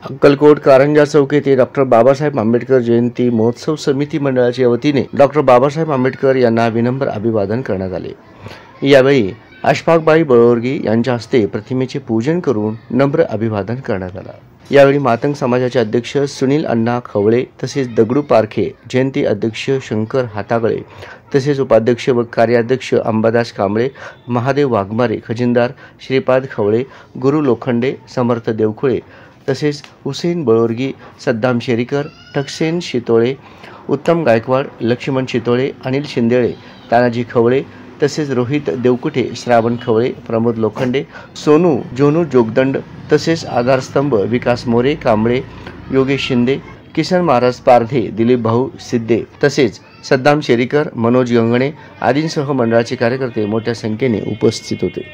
अक्कलकोट कारंजा चौक येथे डॉक्टर बाबासाहेब आंबेडकर जयंती महोत्सव समिती मंडळाच्या वतीने डॉक्टर बाबासाहेब आंबेडकर यांना विनम्र अभिवादन करण्यात आले। यावेळी अशफाकबाई बळोरगी यांच्या हस्ते प्रतिमेचे पूजन करून नम्र अभिवादन करण्यात आले। यावेळी मातंग समाजाचे अध्यक्ष सुनील अण्णा खवळे तसेच दगडू पारखे, जयंती अध्यक्ष शंकर हातागळे तसेच उपाध्यक्ष व कार्याध्यक्ष अंबादास कांबळे, महादेव वाघमारे, खजिनदार श्रीपाद खवळे, गुरु लोखंडे, समर्थ देवखुळे तसेच हुसेन बळोरगी, सद्दाम शेरीकर, ठकसेन शितोळे, उत्तम गायकवाड, लक्ष्मण शितोळे, अनिल शिंदेळे, तानाजी खवळे तसेच रोहित देवकुटे, श्रावण खवळे, प्रमोद लोखंडे, सोनू जोनू जोगदंड तसेच आधारस्तंभ विकास मोरे कांबळे, योगेश शिंदे, किसन महाराज पारधे, दिलीप भाऊ सिद्धे तसेच सद्दाम शेरीकर, मनोज गंगणे आदींसह मंडळाचे कार्यकर्ते मोठ्या संख्येने उपस्थित होते।